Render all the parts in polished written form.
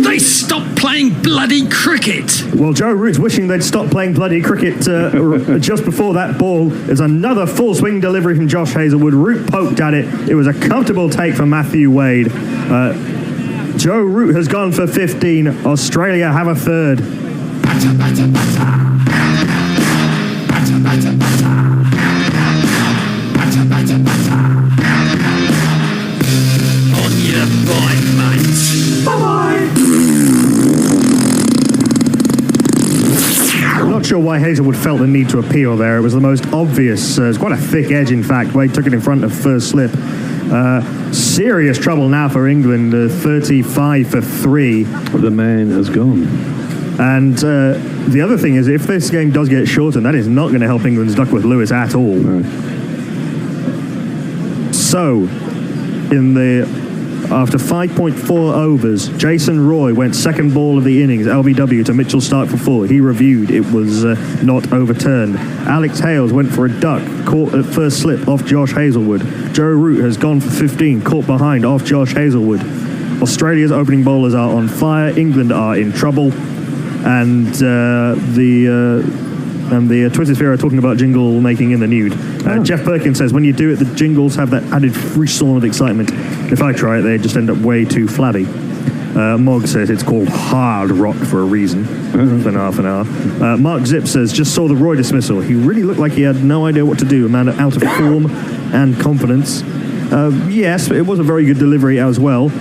They stopped playing bloody cricket. Well, Joe Root's wishing they'd stop playing bloody cricket just before that ball. There's another full swing delivery from Josh Hazlewood. Root poked at it. It was a comfortable take for Matthew Wade. Joe Root has gone for 15. Australia have a third. Batter, batter, batter. Batter, batter, batter. Batter, batter, batter. On your bike, mate. Bye-bye. I'm not sure why Hazlewood felt the need to appeal there. It was the most obvious. It's quite a thick edge, in fact. Wade took it in front of first slip. Serious trouble now for England. 35 for 3. The man has gone. And the other thing is, if this game does get shortened, that is not going to help England's Duckworth Lewis at all. No. So, after 5.4 overs, Jason Roy went second ball of the innings, LBW, to Mitchell Stark for 4. He reviewed. It was not overturned. Alex Hales went for a duck, caught at first slip off Josh Hazlewood. Joe Root has gone for 15, caught behind off Josh Hazlewood. Australia's opening bowlers are on fire. England are in trouble. And the Twitter sphere are talking about jingle making in the nude. Jeff Perkins says, when you do it, the jingles have that added frisson of excitement. If I try it, they just end up way too flabby. Mog says it's called hard rock for a reason. For half an hour. Mark Zip says, just saw the Roy dismissal. He really looked like he had no idea what to do. A man out of form and confidence. Yes, it was a very good delivery as well.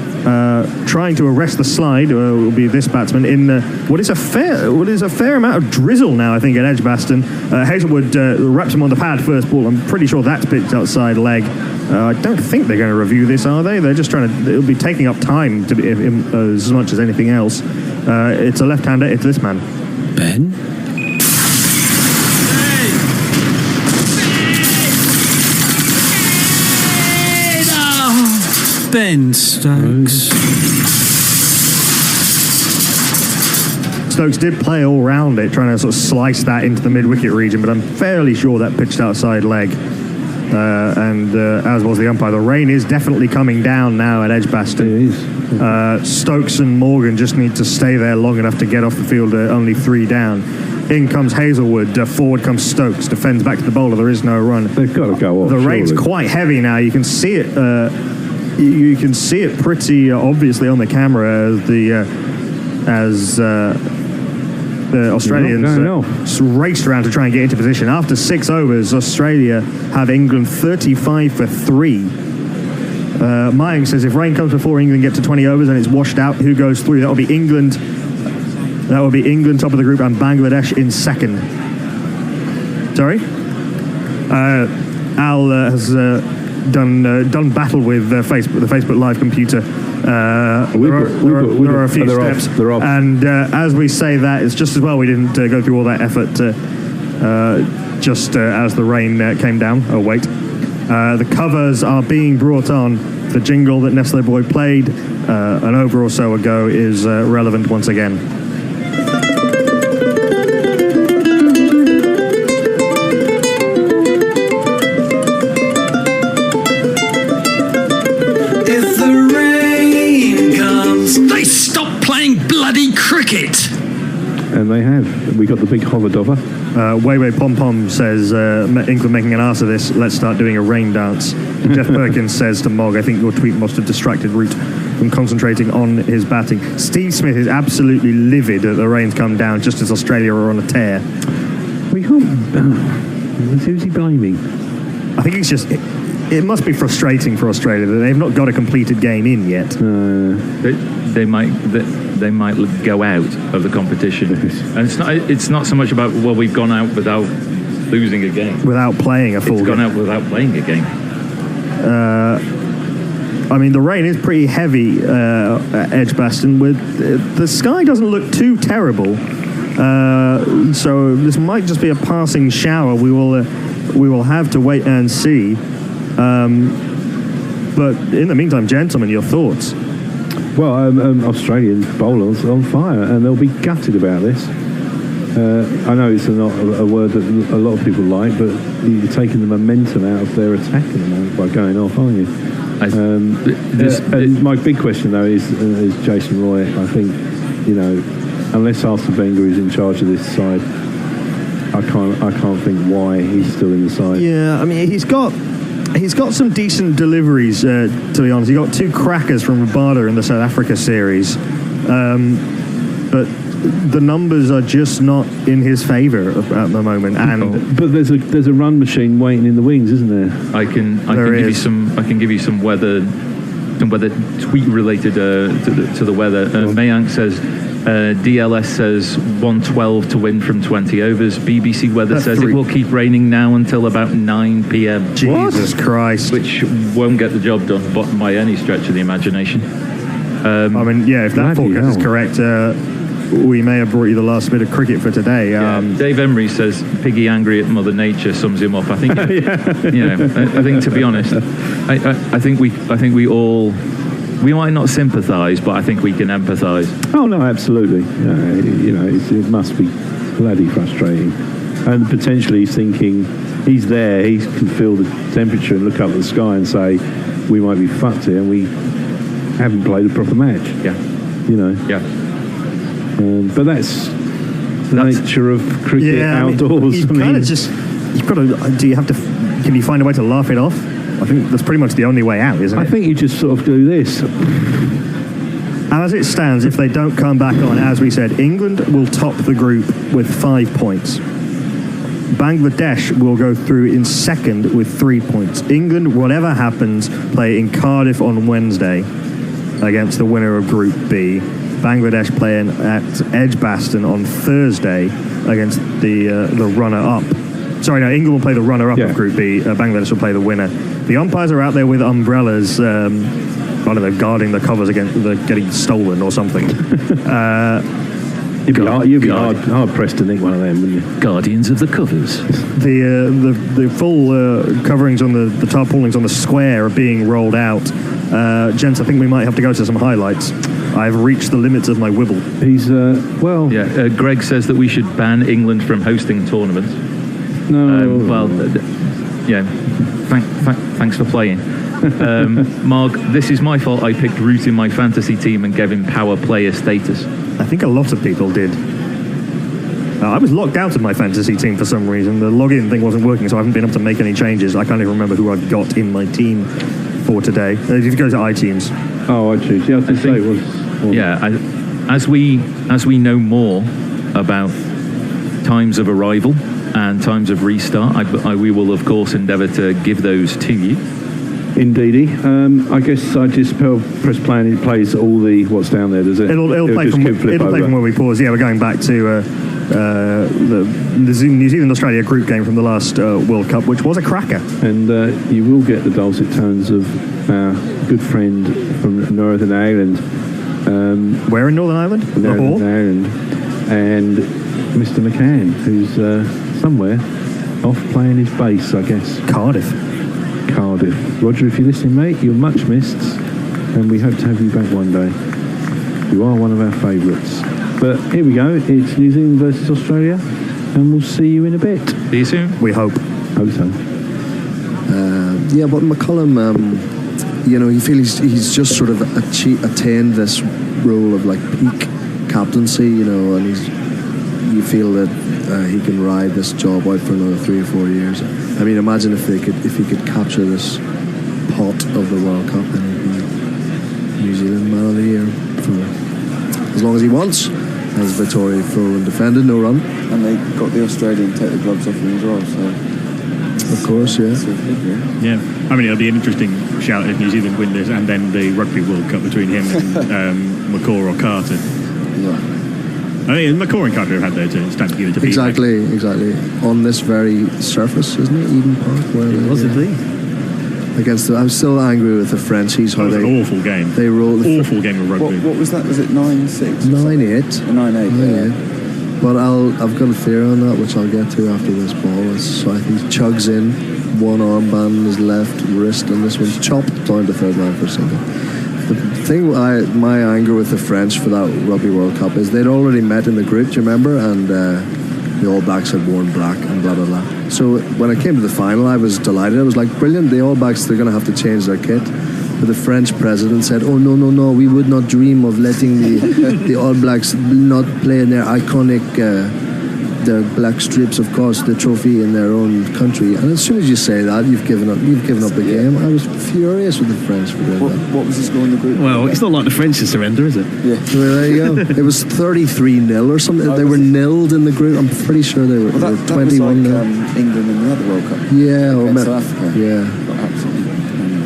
Trying to arrest the slide will be this batsman in what is a fair amount of drizzle now, I think, at Edgbaston. Hazlewood wraps him on the pad first ball. I'm pretty sure that's pitched outside leg. I don't think they're going to review this, are they? They're just trying to. It'll be taking up time to be, as much as anything else. It's a left-hander. It's this man, Ben. Ben Stokes. Stokes did play all round it, trying to sort of slice that into the mid-wicket region, but I'm fairly sure that pitched outside leg. As was the umpire, the rain is definitely coming down now at Edgbaston. It is. Stokes and Morgan just need to stay there long enough to get off the field, only 3 down. In comes Hazlewood, forward comes Stokes, defends back to the bowler, there is no run. They've got to go off. The rain's quite heavy now, you can see it. You can see it pretty obviously on the camera as the Australians raced around to try and get into position. After 6 overs, Australia have England 35 for 3. Mayank says if rain comes before England get to 20 overs and it's washed out, who goes through? That will be England. That will be England top of the group and Bangladesh in second. Sorry? Al has done battle with the Facebook Live computer. There are a few steps. And as we say that, it's just as well we didn't go through all that effort just as the rain came down. Oh, wait. The covers are being brought on. The jingle that Nestle Boy played an over or so ago is relevant once again. And they have. We got the big hover dover. Way Pom Pom says, England making an ass of this, let's start doing a rain dance. Jeff Perkins says to Mog, I think your tweet must have distracted Root from concentrating on his batting. Steve Smith is absolutely livid that the rain's come down just as Australia are on a tear. We can't... who's he blaming? I think it's just... It must be frustrating for Australia that they've not got a completed game in yet. They might go out of the competition, and it's not so much about we've gone out without losing a game, without playing a full game. It's gone out without playing a game. I mean, the rain is pretty heavy at Edgbaston. The sky doesn't look too terrible, so this might just be a passing shower. We will have to wait and see. But in the meantime, gentlemen, your thoughts? Well, Australian bowlers on fire, and they'll be gutted about this. I know it's not a word that a lot of people like, but you're taking the momentum out of their attack at the moment by going off, aren't you? And my big question though is Jason Roy. I think, unless Arsene Wenger is in charge of this side, I can't think why he's still in the side. Yeah, I mean he's got some decent deliveries. To be honest, he got 2 crackers from Rabada in the South Africa series, but the numbers are just not in his favour at the moment. And but there's a run machine waiting in the wings, isn't there? I can give you some weather tweet related to the weather. Mayank says DLS says 112 to win from 20 overs. BBC Weather says it will keep raining now until about 9 p.m. Jesus Christ, which won't get the job done by any stretch of the imagination. I mean, yeah, if that forecast is correct, we may have brought you the last bit of cricket for today. Dave Emery says Piggy angry at Mother Nature sums him up. I think, I think to be honest, I think we all. We might not sympathise, but I think we can empathise. Oh no, absolutely. It must be bloody frustrating. And potentially he's thinking, he's there, he can feel the temperature and look up at the sky and say, we might be fucked here and we haven't played a proper match. Yeah. Yeah. But that's the nature of cricket outdoors. You've got to. Do you have to? Can you find a way to laugh it off? I think that's pretty much the only way out, isn't it? I think you just sort of do this. As it stands, if they don't come back on, as we said, England will top the group with 5 points. Bangladesh will go through in second with 3 points. England, whatever happens, play in Cardiff on Wednesday against the winner of Group B. Bangladesh playing at Edgbaston on Thursday against the runner-up. Sorry, no, England will play the runner-up of Group B. Bangladesh will play the winner. The umpires are out there with umbrellas, I don't know, guarding the covers against getting stolen or something. You'd be hard pressed to think one of them, wouldn't you? Guardians of the covers. The full coverings on the tarpaulins on the square are being rolled out. Gents, I think we might have to go to some highlights. I've reached the limits of my wibble. He's, Greg says that we should ban England from hosting tournaments. No. Thanks for playing. Marg, this is my fault. I picked Root in my fantasy team and gave him power player status. I think a lot of people did. I was locked out of my fantasy team for some reason. The login thing wasn't working, so I haven't been able to make any changes. I can't even remember who I've got in my team for today. If you go to iTeams. Oh, iTunes. Yeah, I was going to say it was. Yeah, as we know more about times of arrival and times of restart, we will of course endeavour to give those to you. Indeedy. I guess I just press play and it plays all the what's down there, does it? It'll play from where we pause. Yeah, we're going back to the New Zealand-Australia group game from the last World Cup, which was a cracker. And you will get the dulcet tones of our good friend from Northern Ireland. Where in Northern Ireland? Northern Ireland. And Mr. McCann, who's somewhere off playing his bass, I guess. Cardiff. Roger, if you're listening, mate, you're much missed, and we hope to have you back one day. You are one of our favourites. But here we go. It's New Zealand versus Australia, and we'll see you in a bit. See you soon. We hope. Hope so. But McCullum, you feel he's just sort of attained this role of like peak captaincy, and you feel that he can ride this job out for another 3 or 4 years. I mean, imagine if he could capture this pot of the World Cup, then he'd be New Zealand Man of the Year for as long as he wants. As Vittori full and defended, no run. And they got the Australian take the gloves off him as well, so... Of course, yeah. Yeah, I mean, it'll be an interesting shout if New Zealand win this and then the Rugby World Cup between him and McCaw or Carter. Yeah. I mean, McCaw and Carter have had their turn stand together to beat. Exactly. On this very surface, isn't it? Eden Park. It was indeed. I'm still angry with the French. It was an awful game. They rolled awful game of rugby. What was that? Was it 9-6? 9-8. 9-8. Yeah. But I've got a theory on that, which I'll get to after this ball. So I think he chugs in, one armband on his left wrist, and this one's chopped down to third line for single. The thing, my anger with the French for that Rugby World Cup is they'd already met in the group, do you remember? And the All Blacks had worn black and blah, blah, blah. So when it came to the final, I was delighted. I was like, brilliant, the All Blacks, they're going to have to change their kit. But the French president said, "Oh no, we would not dream of letting the All Blacks not play in their iconic." The black strips, of course, the trophy in their own country, and as soon as you say that, you've given up the game. I was furious with the French for doing that. What was the score in the group? Well, it's not like the French to surrender, is it? Yeah. Well, there you go. It was 33-0 or something. They were nilled in the group. I'm pretty sure they were, Well, that was 21-0. like England in the other World Cup. Yeah, or Against South Africa. yeah. Got absolutely.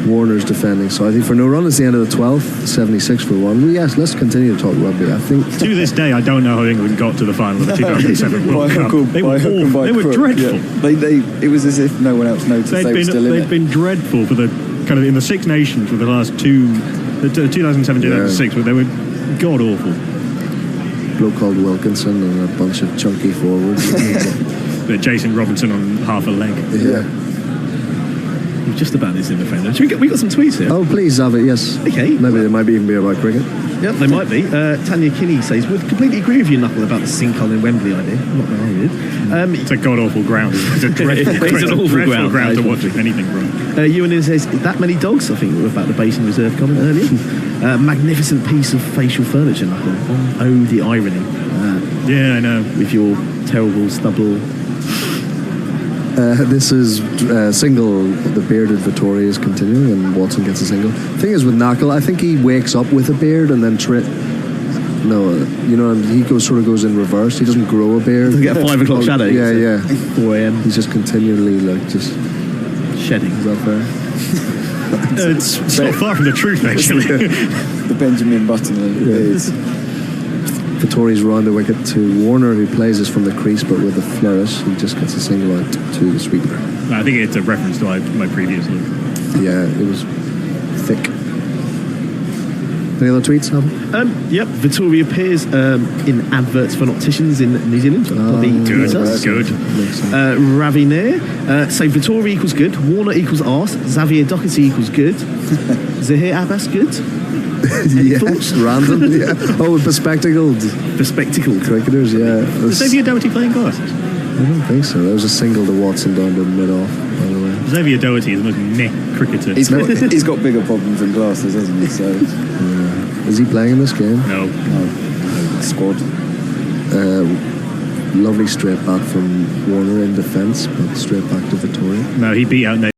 Warner's defending. So I think for no run, it's the end of the 12th, 76 for one. Well, yes, let's continue to talk rugby. I think To this day, I don't know how England got to the final of the 2007 World Cup. They were awful. They were dreadful. Yeah. It was as if no one else noticed they were still in They'd it. been dreadful for the kind of in the Six Nations for the last two, the 2007, 2006, but they were god awful. a bloke called Wilkinson and a bunch of chunky forwards. Jason Robinson on half a leg. Yeah. Just about this in the defender. We got some tweets here. Oh, please, Zavi, yes. Okay. Maybe they might even be about cricket. Yeah, they might be. Tanya Kinney says, would completely agree with you, Knuckle, about the sinkhole in Wembley idea. Not that I did. It's a god awful ground. It's a dreadful, It's an awful dreadful ground. to watch anything from. Ewan says, that many dogs? I think we were about the Basin Reserve comment earlier. Magnificent piece of facial furniture, Knuckle. Oh, the irony. Yeah, I know. With your terrible stubble. This is single. The bearded Vittori is continuing, and Watson gets a single. Thing is with Knuckle, I think he wakes up with a beard and then No, you know, he sort of goes in reverse. He doesn't grow a beard. Doesn't get a 5 o'clock shadow. Yeah, yeah. 4 a.m. He's just continually just shedding. Is that fair? It's not far from the truth, actually. The Benjamin Button is. Vittori's round the wicket to Warner, who plays this from the crease but with a flourish. He just gets a single out to the sweeper. I think it's a reference to my previous look. Yeah, it was thick. Any other tweets, Adam? Yep, Vittori appears in adverts for opticians in New Zealand. Good. Ravi Nair. So Vittori equals good, Warner equals arse, Xavier Doherty equals good, Zahir Abbas good. Yeah, random. Yeah. Oh, bespectacled cricketers. Yeah. Is Xavier Doherty playing glasses? I don't think so. There was a single to Watson down to mid-off, by the way. Xavier Doherty is the most meh cricketer. He's got bigger problems than glasses, hasn't he? So, is he playing in this game? No. Squad. Lovely straight back from Warner in defence, but straight back to Vittori. No, he beat out